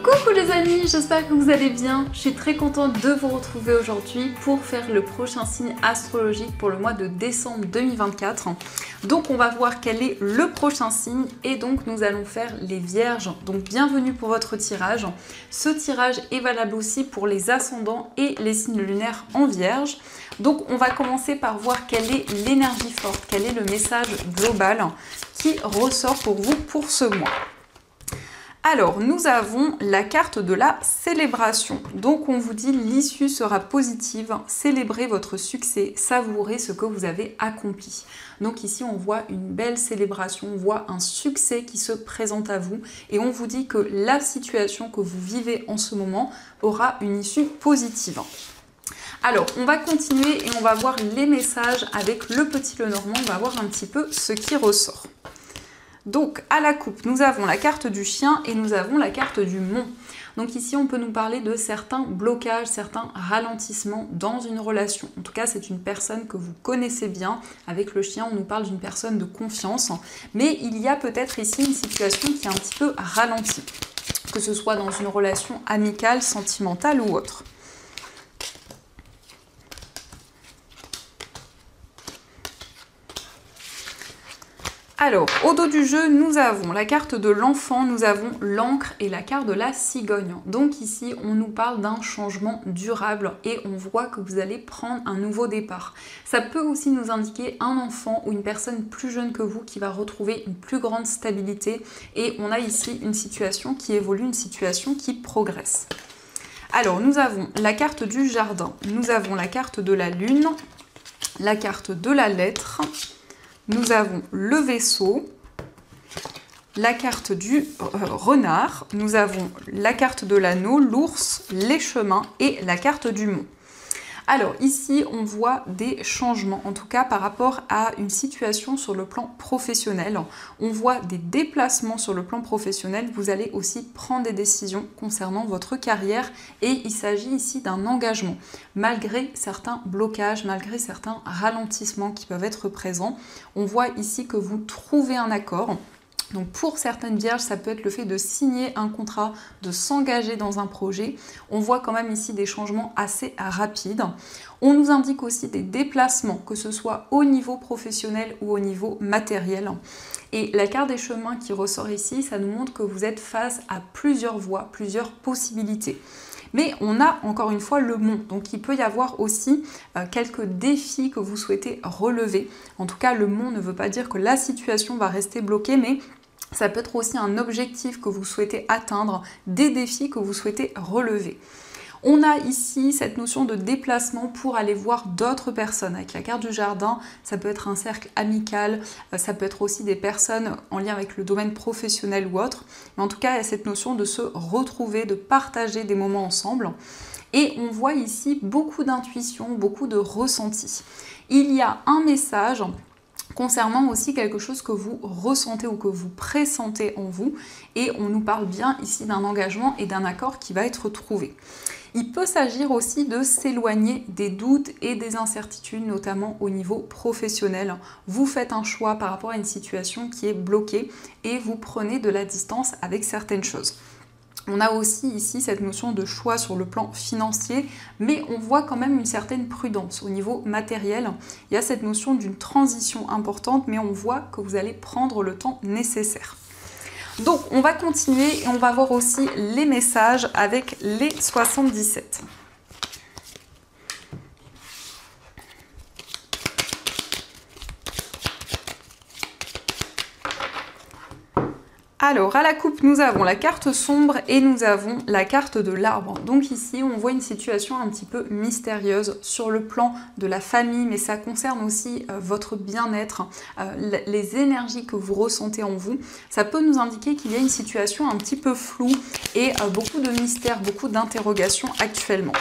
Coucou les amis, j'espère que vous allez bien. Je suis très contente de vous retrouver aujourd'hui pour faire le prochain signe astrologique pour le mois de décembre 2024. Donc on va voir quel est le prochain signe et donc nous allons faire les vierges. Donc bienvenue pour votre tirage. Ce tirage est valable aussi pour les ascendants et les signes lunaires en vierge. Donc on va commencer par voir quelle est l'énergie forte, quel est le message global qui ressort pour vous pour ce mois. Alors, nous avons la carte de la célébration. Donc, on vous dit l'issue sera positive, célébrez votre succès, savourez ce que vous avez accompli. Donc ici, on voit une belle célébration, on voit un succès qui se présente à vous et on vous dit que la situation que vous vivez en ce moment aura une issue positive. Alors, on va continuer et on va voir les messages avec le petit Lenormand, on va voir un petit peu ce qui ressort. Donc, à la coupe, nous avons la carte du chien et nous avons la carte du mont. Donc ici, on peut nous parler de certains blocages, certains ralentissements dans une relation. En tout cas, c'est une personne que vous connaissez bien. Avec le chien, on nous parle d'une personne de confiance. Mais il y a peut-être ici une situation qui est un petit peu ralentie, que ce soit dans une relation amicale, sentimentale ou autre. Alors, au dos du jeu, nous avons la carte de l'enfant, nous avons l'encre et la carte de la cigogne. Donc ici, on nous parle d'un changement durable et on voit que vous allez prendre un nouveau départ. Ça peut aussi nous indiquer un enfant ou une personne plus jeune que vous qui va retrouver une plus grande stabilité. Et on a ici une situation qui évolue, une situation qui progresse. Alors, nous avons la carte du jardin, nous avons la carte de la lune, la carte de la lettre. Nous avons le vaisseau, la carte du renard, nous avons la carte de l'anneau, l'ours, les chemins et la carte du mont. Alors ici, on voit des changements, en tout cas par rapport à une situation sur le plan professionnel. On voit des déplacements sur le plan professionnel. Vous allez aussi prendre des décisions concernant votre carrière et il s'agit ici d'un engagement. Malgré certains blocages, malgré certains ralentissements qui peuvent être présents, on voit ici que vous trouvez un accord. Donc pour certaines vierges, ça peut être le fait de signer un contrat, de s'engager dans un projet. On voit quand même ici des changements assez rapides. On nous indique aussi des déplacements, que ce soit au niveau professionnel ou au niveau matériel. Et la carte des chemins qui ressort ici, ça nous montre que vous êtes face à plusieurs voies, plusieurs possibilités. Mais on a encore une fois le mont, donc il peut y avoir aussi quelques défis que vous souhaitez relever. En tout cas, le mont ne veut pas dire que la situation va rester bloquée, mais ça peut être aussi un objectif que vous souhaitez atteindre, des défis que vous souhaitez relever. On a ici cette notion de déplacement pour aller voir d'autres personnes. Avec la carte du jardin, ça peut être un cercle amical, ça peut être aussi des personnes en lien avec le domaine professionnel ou autre. Mais en tout cas, il y a cette notion de se retrouver, de partager des moments ensemble. Et on voit ici beaucoup d'intuition, beaucoup de ressenti. Il y a un message concernant aussi quelque chose que vous ressentez ou que vous pressentez en vous. Et on nous parle bien ici d'un engagement et d'un accord qui va être trouvé. Il peut s'agir aussi de s'éloigner des doutes et des incertitudes, notamment au niveau professionnel. Vous faites un choix par rapport à une situation qui est bloquée et vous prenez de la distance avec certaines choses. On a aussi ici cette notion de choix sur le plan financier, mais on voit quand même une certaine prudence. Au niveau matériel, il y a cette notion d'une transition importante, mais on voit que vous allez prendre le temps nécessaire. Donc, on va continuer et on va voir aussi les messages avec les 77. Alors, à la coupe, nous avons la carte sombre et nous avons la carte de l'arbre. Donc ici, on voit une situation un petit peu mystérieuse sur le plan de la famille, mais ça concerne aussi votre bien-être, les énergies que vous ressentez en vous. Ça peut nous indiquer qu'il y a une situation un petit peu floue et beaucoup de mystères, beaucoup d'interrogations actuellement.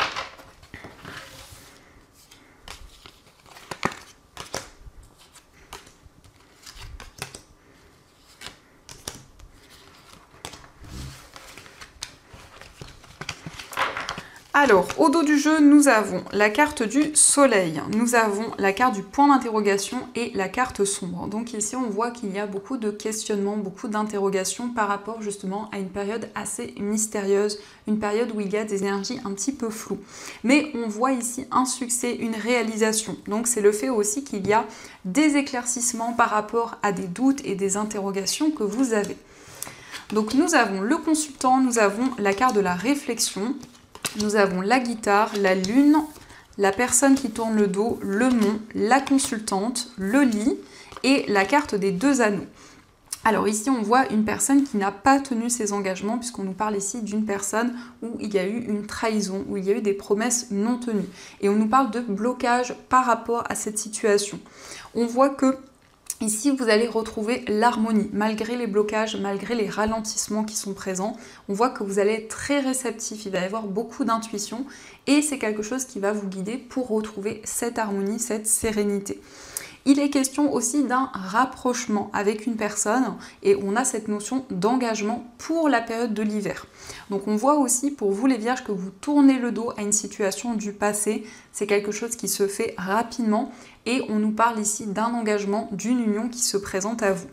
Alors, au dos du jeu, nous avons la carte du soleil, nous avons la carte du point d'interrogation et la carte sombre. Donc ici, on voit qu'il y a beaucoup de questionnements, beaucoup d'interrogations par rapport justement à une période assez mystérieuse, une période où il y a des énergies un petit peu floues. Mais on voit ici un succès, une réalisation. Donc c'est le fait aussi qu'il y a des éclaircissements par rapport à des doutes et des interrogations que vous avez. Donc nous avons le consultant, nous avons la carte de la réflexion, nous avons la guitare, la lune, la personne qui tourne le dos, le mont, la consultante, le lit et la carte des 2 anneaux. Alors ici on voit une personne qui n'a pas tenu ses engagements puisqu'on nous parle ici d'une personne où il y a eu une trahison, où il y a eu des promesses non tenues. Et on nous parle de blocage par rapport à cette situation. On voit que ici, vous allez retrouver l'harmonie, malgré les blocages, malgré les ralentissements qui sont présents. On voit que vous allez être très réceptif, il va y avoir beaucoup d'intuition et c'est quelque chose qui va vous guider pour retrouver cette harmonie, cette sérénité. Il est question aussi d'un rapprochement avec une personne et on a cette notion d'engagement pour la période de l'hiver. Donc on voit aussi pour vous les vierges que vous tournez le dos à une situation du passé. C'est quelque chose qui se fait rapidement et on nous parle ici d'un engagement, d'une union qui se présente à vous.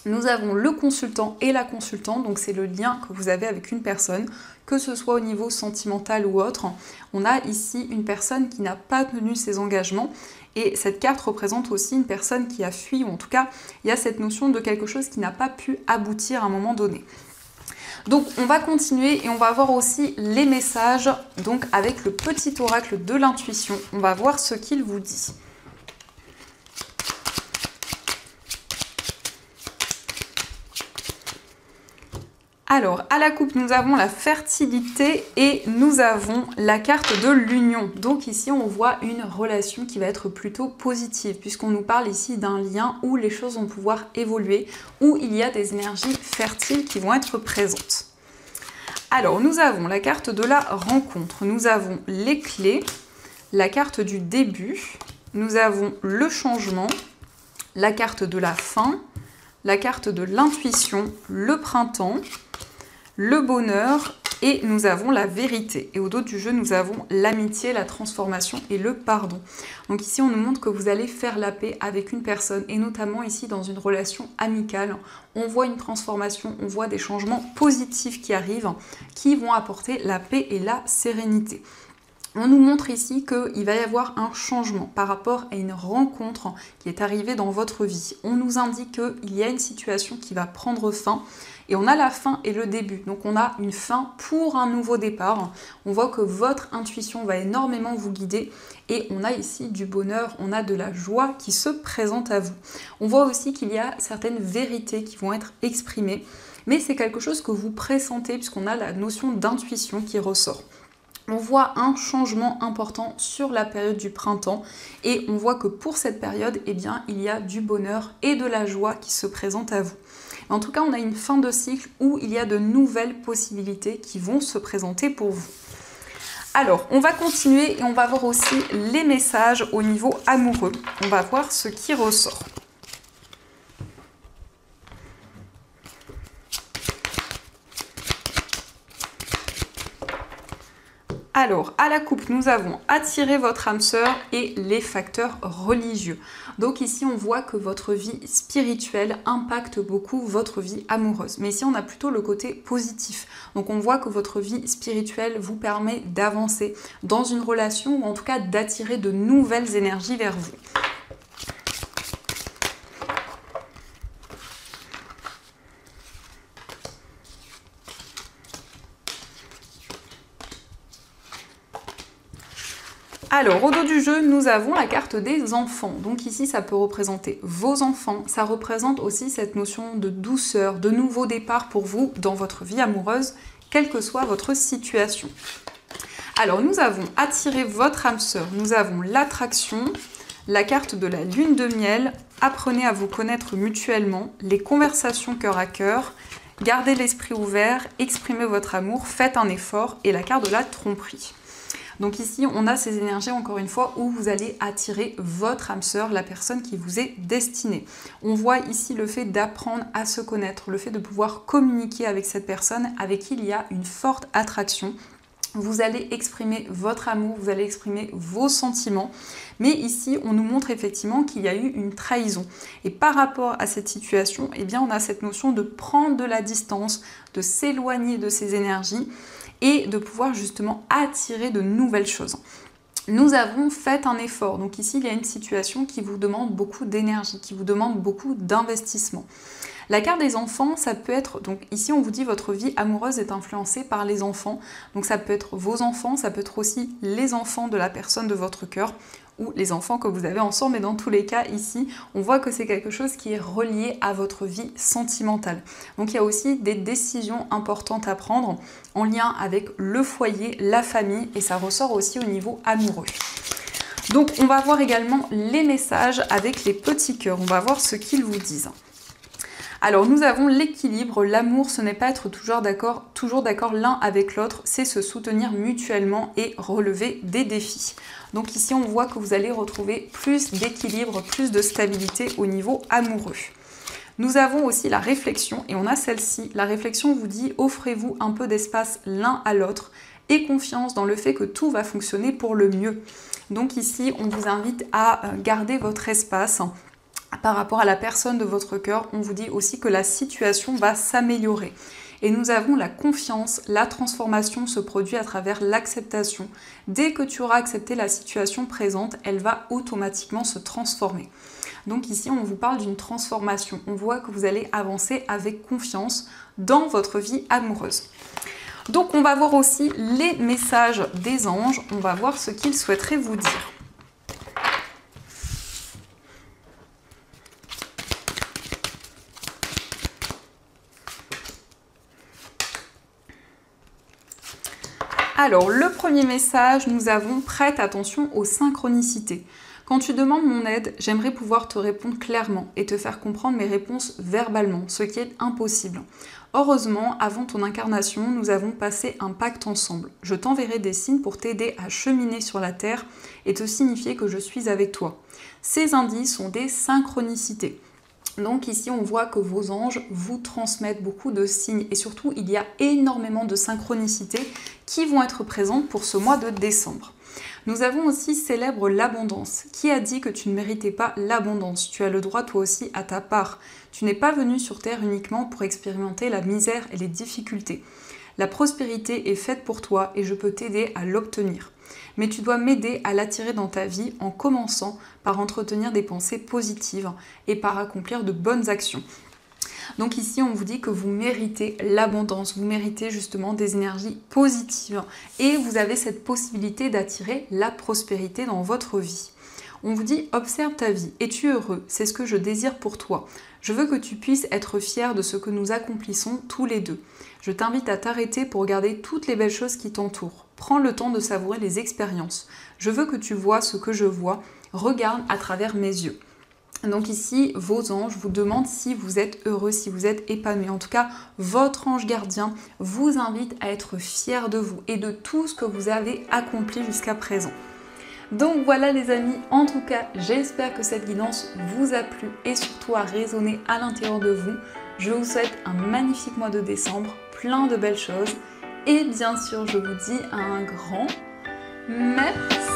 Nous avons le consultant et la consultante, donc c'est le lien que vous avez avec une personne, que ce soit au niveau sentimental ou autre. On a ici une personne qui n'a pas tenu ses engagements et cette carte représente aussi une personne qui a fui, ou en tout cas, il y a cette notion de quelque chose qui n'a pas pu aboutir à un moment donné. Donc on va continuer et on va voir aussi les messages, donc avec le petit oracle de l'intuition. On va voir ce qu'il vous dit. Alors, à la coupe, nous avons la fertilité et nous avons la carte de l'union. Donc ici, on voit une relation qui va être plutôt positive, puisqu'on nous parle ici d'un lien où les choses vont pouvoir évoluer, où il y a des énergies fertiles qui vont être présentes. Alors, nous avons la carte de la rencontre, nous avons les clés, la carte du début, nous avons le changement, la carte de la fin, la carte de l'intuition, le printemps, le bonheur et nous avons la vérité. Et au dos du jeu, nous avons l'amitié, la transformation et le pardon. Donc ici, on nous montre que vous allez faire la paix avec une personne et notamment ici dans une relation amicale. On voit une transformation, on voit des changements positifs qui arrivent, qui vont apporter la paix et la sérénité. On nous montre ici qu'il va y avoir un changement par rapport à une rencontre qui est arrivée dans votre vie. On nous indique qu'il y a une situation qui va prendre fin et on a la fin et le début. Donc on a une fin pour un nouveau départ. On voit que votre intuition va énormément vous guider et on a ici du bonheur, on a de la joie qui se présente à vous. On voit aussi qu'il y a certaines vérités qui vont être exprimées, mais c'est quelque chose que vous pressentez puisqu'on a la notion d'intuition qui ressort. On voit un changement important sur la période du printemps et on voit que pour cette période, eh bien, il y a du bonheur et de la joie qui se présentent à vous. En tout cas, on a une fin de cycle où il y a de nouvelles possibilités qui vont se présenter pour vous. Alors, on va continuer et on va voir aussi les messages au niveau amoureux. On va voir ce qui ressort. Alors, à la coupe, nous avons attiré votre âme sœur et les facteurs religieux. Donc ici, on voit que votre vie spirituelle impacte beaucoup votre vie amoureuse. Mais ici, on a plutôt le côté positif. Donc on voit que votre vie spirituelle vous permet d'avancer dans une relation ou en tout cas d'attirer de nouvelles énergies vers vous. Alors, au dos du jeu, nous avons la carte des enfants. Donc ici, ça peut représenter vos enfants. Ça représente aussi cette notion de douceur, de nouveau départ pour vous dans votre vie amoureuse, quelle que soit votre situation. Alors, nous avons attiré votre âme sœur. Nous avons l'attraction, la carte de la lune de miel. Apprenez à vous connaître mutuellement, les conversations cœur à cœur. Gardez l'esprit ouvert, exprimez votre amour, faites un effort et la carte de la tromperie. Donc ici, on a ces énergies, encore une fois, où vous allez attirer votre âme sœur, la personne qui vous est destinée. On voit ici le fait d'apprendre à se connaître, le fait de pouvoir communiquer avec cette personne avec qui il y a une forte attraction. Vous allez exprimer votre amour, vous allez exprimer vos sentiments. Mais ici, on nous montre effectivement qu'il y a eu une trahison. Et par rapport à cette situation, eh bien, on a cette notion de prendre de la distance, de s'éloigner de ces énergies et de pouvoir justement attirer de nouvelles choses. Nous avons fait un effort. Donc ici, il y a une situation qui vous demande beaucoup d'énergie, qui vous demande beaucoup d'investissement. La carte des enfants, ça peut être, donc ici on vous dit votre vie amoureuse est influencée par les enfants, donc ça peut être vos enfants, ça peut être aussi les enfants de la personne de votre cœur ou les enfants que vous avez ensemble, mais dans tous les cas ici, on voit que c'est quelque chose qui est relié à votre vie sentimentale. Donc il y a aussi des décisions importantes à prendre en lien avec le foyer, la famille, et ça ressort aussi au niveau amoureux. Donc on va voir également les messages avec les petits cœurs, on va voir ce qu'ils vous disent. Alors nous avons l'équilibre, l'amour, ce n'est pas être toujours d'accord l'un avec l'autre, c'est se soutenir mutuellement et relever des défis. Donc ici on voit que vous allez retrouver plus d'équilibre, plus de stabilité au niveau amoureux. Nous avons aussi la réflexion et on a celle-ci. La réflexion vous dit offrez-vous un peu d'espace l'un à l'autre et confiance dans le fait que tout va fonctionner pour le mieux. Donc ici on vous invite à garder votre espace. Par rapport à la personne de votre cœur, on vous dit aussi que la situation va s'améliorer. Et nous avons la confiance, la transformation se produit à travers l'acceptation. Dès que tu auras accepté la situation présente, elle va automatiquement se transformer. Donc ici, on vous parle d'une transformation. On voit que vous allez avancer avec confiance dans votre vie amoureuse. Donc on va voir aussi les messages des anges. On va voir ce qu'ils souhaiteraient vous dire. Alors, le premier message, nous avons « Prête attention aux synchronicités ». Quand tu demandes mon aide, j'aimerais pouvoir te répondre clairement et te faire comprendre mes réponses verbalement, ce qui est impossible. Heureusement, avant ton incarnation, nous avons passé un pacte ensemble. Je t'enverrai des signes pour t'aider à cheminer sur la Terre et te signifier que je suis avec toi. Ces indices sont des synchronicités. Donc ici, on voit que vos anges vous transmettent beaucoup de signes et surtout, il y a énormément de synchronicités qui vont être présentes pour ce mois de décembre. Nous avons aussi célèbre l'abondance. Qui a dit que tu ne méritais pas l'abondance? Tu as le droit toi aussi à ta part. Tu n'es pas venu sur Terre uniquement pour expérimenter la misère et les difficultés. La prospérité est faite pour toi et je peux t'aider à l'obtenir. Mais tu dois m'aider à l'attirer dans ta vie en commençant par entretenir des pensées positives et par accomplir de bonnes actions. Donc ici, on vous dit que vous méritez l'abondance, vous méritez justement des énergies positives et vous avez cette possibilité d'attirer la prospérité dans votre vie. On vous dit, observe ta vie, es-tu heureux? C'est ce que je désire pour toi. Je veux que tu puisses être fier de ce que nous accomplissons tous les deux. Je t'invite à t'arrêter pour regarder toutes les belles choses qui t'entourent. Prends le temps de savourer les expériences. Je veux que tu vois ce que je vois. Regarde à travers mes yeux. Donc ici, vos anges vous demandent si vous êtes heureux, si vous êtes épanoui. En tout cas, votre ange gardien vous invite à être fier de vous et de tout ce que vous avez accompli jusqu'à présent. Donc voilà les amis, en tout cas, j'espère que cette guidance vous a plu et surtout a résonné à l'intérieur de vous. Je vous souhaite un magnifique mois de décembre, plein de belles choses. Et bien sûr, je vous dis un grand merci.